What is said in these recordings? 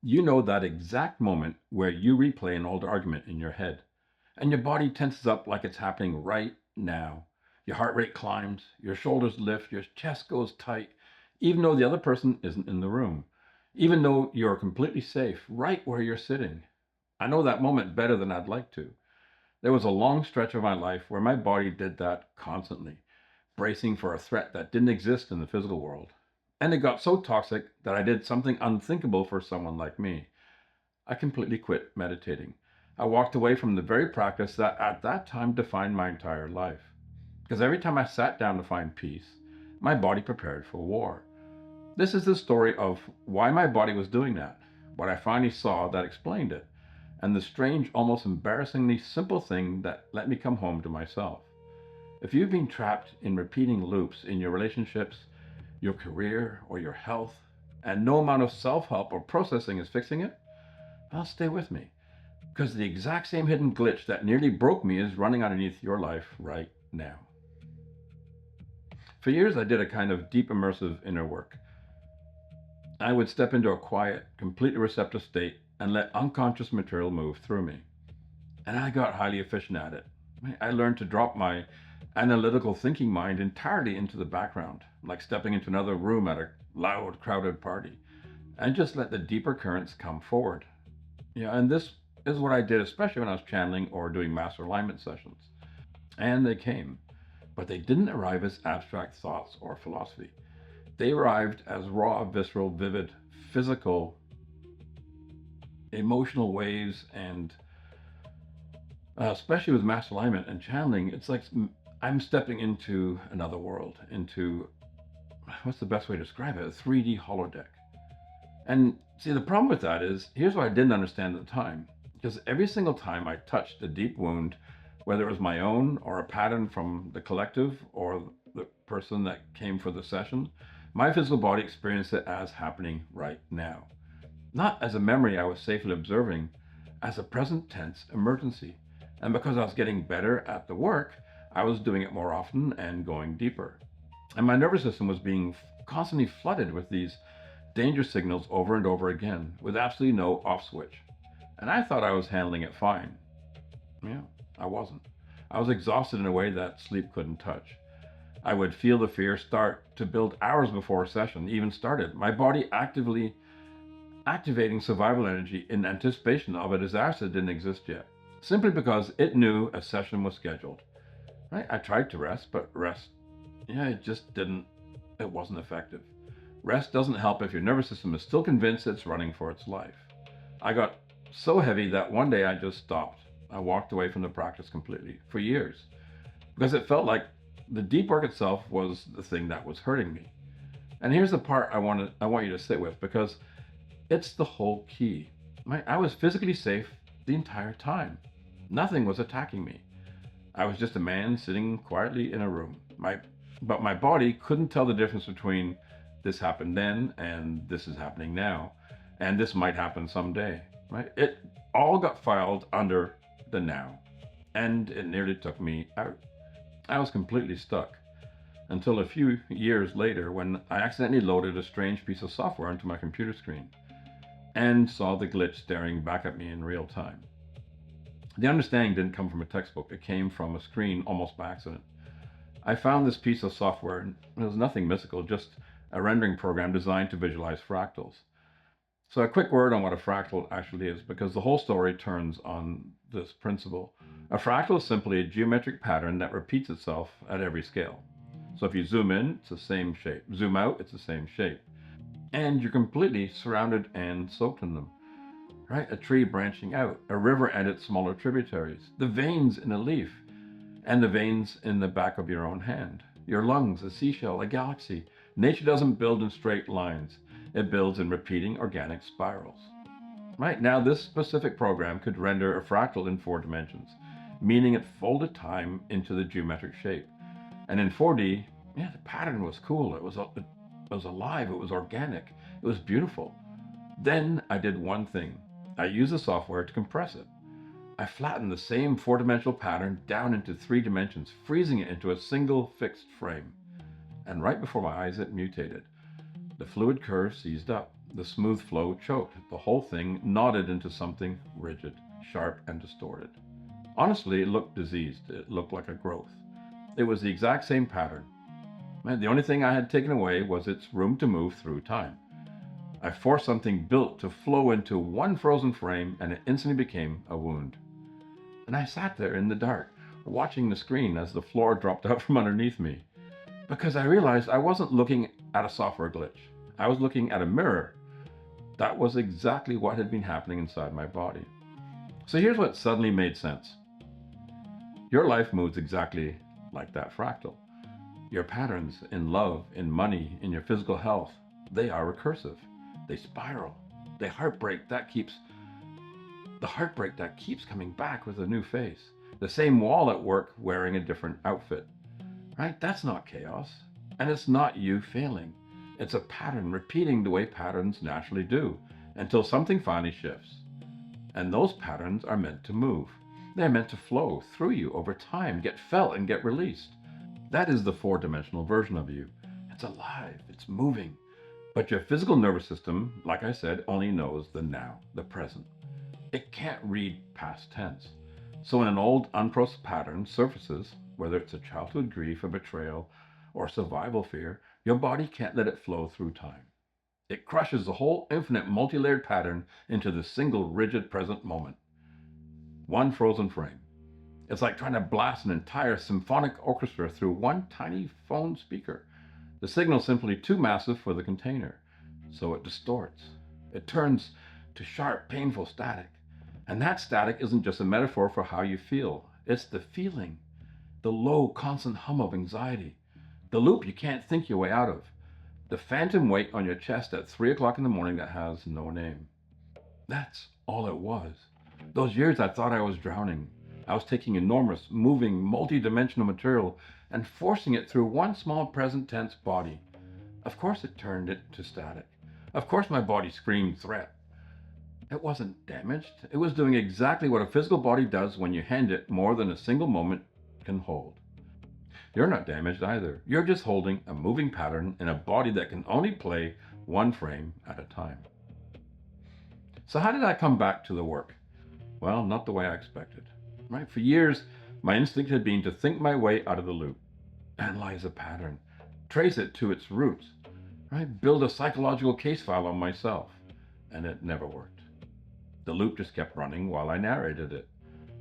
You know that exact moment where you replay an old argument in your head, and your body tenses up like it's happening right now. Your heart rate climbs, your shoulders lift, your chest goes tight, even though the other person isn't in the room, even though you're completely safe right where you're sitting. I know that moment better than I'd like to. There was a long stretch of my life where my body did that constantly, bracing for a threat that didn't exist in the physical world. And it got so toxic that I did something unthinkable for someone like me. I completely quit meditating. I walked away from the very practice that at that time defined my entire life. Because every time I sat down to find peace, my body prepared for war. This is the story of why my body was doing that, what I finally saw that explained it, and the strange, almost embarrassingly simple thing that let me come home to myself. If you've been trapped in repeating loops in your relationships, your career, or your health, and no amount of self help or processing is fixing it, well, stay with me. Because the exact same hidden glitch that nearly broke me is running underneath your life right now. For years, I did a kind of deep immersive inner work. I would step into a quiet, completely receptive state and let unconscious material move through me. And I got highly efficient at it. I learned to drop my analytical thinking mind entirely into the background, like stepping into another room at a loud, crowded party, and just let the deeper currents come forward. Yeah, and this is what I did, especially when I was channeling or doing master alignment sessions. And they came, but they didn't arrive as abstract thoughts or philosophy. They arrived as raw, visceral, vivid, physical, emotional waves, and especially with master alignment and channeling, it's like I'm stepping into another world, into what's the best way to describe it? A 3D holodeck. And see, the problem with that is here's what I didn't understand at the time. Because every single time I touched a deep wound, whether it was my own or a pattern from the collective or the person that came for the session, my physical body experienced it as happening right now. Not as a memory I was safely observing, as a present tense emergency. And because I was getting better at the work, I was doing it more often and going deeper. And my nervous system was being constantly flooded with these danger signals over and over again with absolutely no off switch. And I thought I was handling it fine. Yeah, I wasn't. I was exhausted in a way that sleep couldn't touch. I would feel the fear start to build hours before a session even started. My body actively activating survival energy in anticipation of a disaster that didn't exist yet, simply because it knew a session was scheduled. Right? I tried to rest, but rest, yeah, it just didn't, it wasn't effective. Rest doesn't help if your nervous system is still convinced it's running for its life. I got so heavy that one day I just stopped. I walked away from the practice completely for years because it felt like the deep work itself was the thing that was hurting me. And here's the part I want you to sit with because it's the whole key. I was physically safe the entire time. Nothing was attacking me. I was just a man sitting quietly in a room. But my body couldn't tell the difference between this happened then and this is happening now, and this might happen someday. Right? It all got filed under the now, and it nearly took me out. I was completely stuck until a few years later when I accidentally loaded a strange piece of software onto my computer screen and saw the glitch staring back at me in real time. The understanding didn't come from a textbook, it came from a screen almost by accident. I found this piece of software, and it was nothing mystical, just a rendering program designed to visualize fractals. So, a quick word on what a fractal actually is, because the whole story turns on this principle. A fractal is simply a geometric pattern that repeats itself at every scale. So, if you zoom in, it's the same shape. Zoom out, it's the same shape. And you're completely surrounded and soaked in them. Right? A tree branching out, a river and its smaller tributaries, the veins in a leaf, and the veins in the back of your own hand, your lungs, a seashell, a galaxy. Nature doesn't build in straight lines, it builds in repeating organic spirals. Right now, this specific program could render a fractal in 4 dimensions, meaning it folded time into the geometric shape. And in 4D, yeah, the pattern was cool. It was alive. It was organic. It was beautiful. Then I did one thing. I used the software to compress it. I flattened the same 4 dimensional pattern down into 3 dimensions, freezing it into a single fixed frame. And right before my eyes, it mutated. The fluid curve seized up. The smooth flow choked. The whole thing knotted into something rigid, sharp, and distorted. Honestly, it looked diseased. It looked like a growth. It was the exact same pattern. The only thing I had taken away was its room to move through time. I forced something built to flow into one frozen frame, and it instantly became a wound. And I sat there in the dark, watching the screen as the floor dropped out from underneath me, because I realized I wasn't looking at a software glitch. I was looking at a mirror. That was exactly what had been happening inside my body. So here's what suddenly made sense. Your life moves exactly like that fractal. Your patterns in love, in money, in your physical health, they are recursive. They spiral. The heartbreak that keeps coming back with a new face. The same wall at work wearing a different outfit. Right? That's not chaos. And it's not you failing. It's a pattern repeating the way patterns naturally do until something finally shifts. And those patterns are meant to move. They're meant to flow through you over time, get felt, and get released. That is the four-dimensional version of you. It's alive, it's moving. But your physical nervous system, like I said, only knows the now, the present. It can't read past tense. So when an old unprocessed pattern surfaces, whether it's a childhood grief, a betrayal, or survival fear, your body can't let it flow through time. It crushes the whole infinite multi-layered pattern into the single rigid present moment. One frozen frame. It's like trying to blast an entire symphonic orchestra through one tiny phone speaker. The signal's simply too massive for the container, so it distorts. It turns to sharp, painful static. And that static isn't just a metaphor for how you feel. It's the feeling, the low, constant hum of anxiety, the loop you can't think your way out of, the phantom weight on your chest at 3 o'clock in the morning that has no name. That's all it was. Those years I thought I was drowning. I was taking enormous, moving, multi-dimensional material and forcing it through one small present tense body. Of course it turned it to static. Of course my body screamed threat. It wasn't damaged. It was doing exactly what a physical body does when you hand it more than a single moment can hold. You're not damaged either. You're just holding a moving pattern in a body that can only play one frame at a time. So how did I come back to the work? Well, not the way I expected. Right? For years, my instinct had been to think my way out of the loop, analyze a pattern, trace it to its roots, right? Build a psychological case file on myself, and it never worked. The loop just kept running while I narrated it,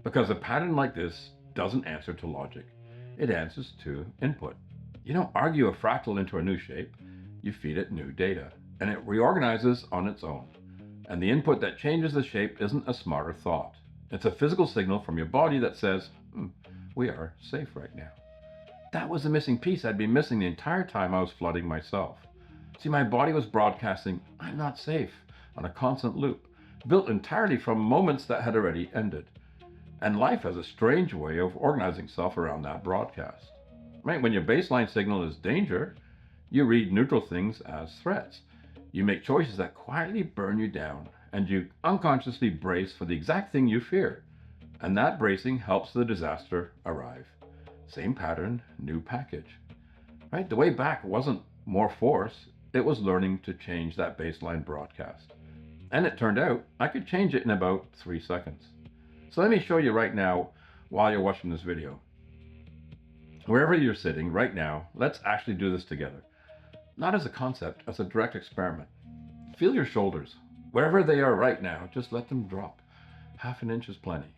because a pattern like this doesn't answer to logic. It answers to input. You don't argue a fractal into a new shape. You feed it new data, and it reorganizes on its own. And the input that changes the shape isn't a smarter thought. It's a physical signal from your body that says, we are safe right now. That was the missing piece I'd been missing the entire time I was flooding myself. See, my body was broadcasting, I'm not safe, on a constant loop, built entirely from moments that had already ended. And life has a strange way of organizing itself around that broadcast. Right? When your baseline signal is danger, you read neutral things as threats. You make choices that quietly burn you down, and you unconsciously brace for the exact thing you fear. And that bracing helps the disaster arrive. Same pattern, new package. Right? The way back wasn't more force, it was learning to change that baseline broadcast. And it turned out I could change it in about 3 seconds. So let me show you right now while you're watching this video. Wherever you're sitting right now, let's actually do this together. Not as a concept, as a direct experiment. Feel your shoulders. Wherever they are right now, just let them drop. 1/2 inch is plenty.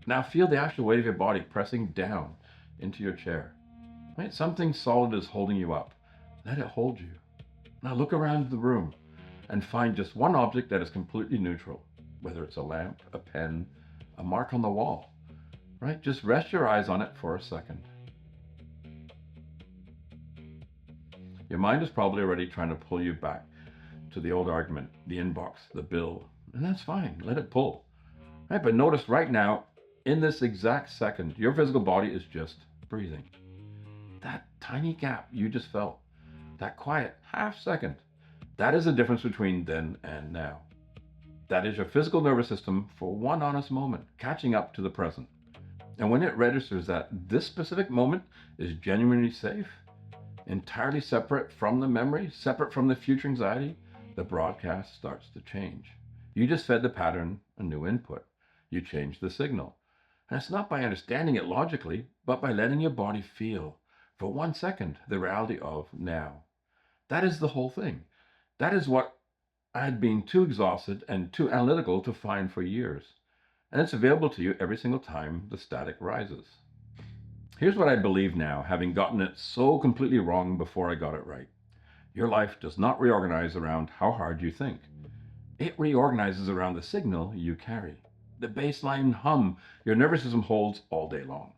Now feel the actual weight of your body pressing down into your chair. Right? Something solid is holding you up. Let it hold you. Now look around the room and find just one object that is completely neutral, whether it's a lamp, a pen, a mark on the wall. Right? Just rest your eyes on it for a second. Your mind is probably already trying to pull you back to the old argument, the inbox, the bill, and that's fine. Let it pull. Right? But notice right now, in this exact second, your physical body is just breathing. That tiny gap you just felt, that quiet 1/2 second, that is the difference between then and now. That is your physical nervous system for one honest moment, catching up to the present. And when it registers that this specific moment is genuinely safe, entirely separate from the memory, separate from the future anxiety, the broadcast starts to change. You just fed the pattern a new input. You change the signal. And it's not by understanding it logically, but by letting your body feel, for 1 second, the reality of now. That is the whole thing. That is what I had been too exhausted and too analytical to find for years. And it's available to you every single time the static rises. Here's what I believe now, having gotten it so completely wrong before I got it right. Your life does not reorganize around how hard you think. It reorganizes around the signal you carry, the baseline hum your nervous system holds all day long,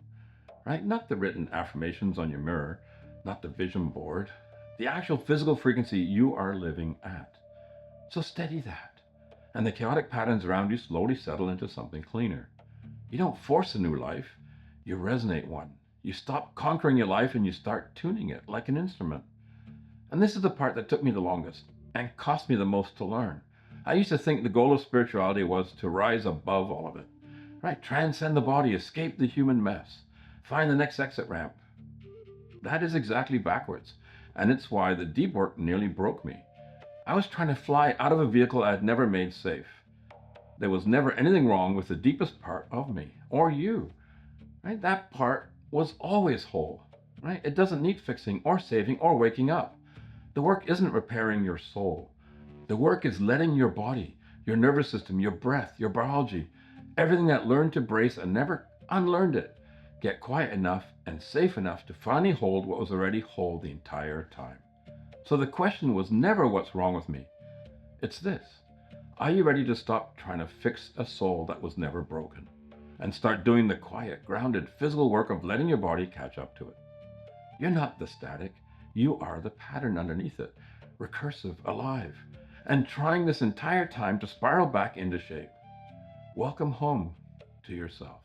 right? Not the written affirmations on your mirror, not the vision board, the actual physical frequency you are living at. So steady that, and the chaotic patterns around you slowly settle into something cleaner. You don't force a new life, you resonate one. You stop conquering your life and you start tuning it like an instrument. And this is the part that took me the longest and cost me the most to learn. I used to think the goal of spirituality was to rise above all of it, right? Transcend the body, escape the human mess, find the next exit ramp. That is exactly backwards, and it's why the deep work nearly broke me. I was trying to fly out of a vehicle I had never made safe. There was never anything wrong with the deepest part of me, or you, right? That part was always whole, right? It doesn't need fixing or saving or waking up. The work isn't repairing your soul. The work is letting your body, your nervous system, your breath, your biology, everything that learned to brace and never unlearned it, get quiet enough and safe enough to finally hold what was already whole the entire time. So the question was never what's wrong with me. It's this. Are you ready to stop trying to fix a soul that was never broken and start doing the quiet, grounded, physical work of letting your body catch up to it? You're not the static. You are the pattern underneath it, recursive, alive, and trying this entire time to spiral back into shape. Welcome home to yourself.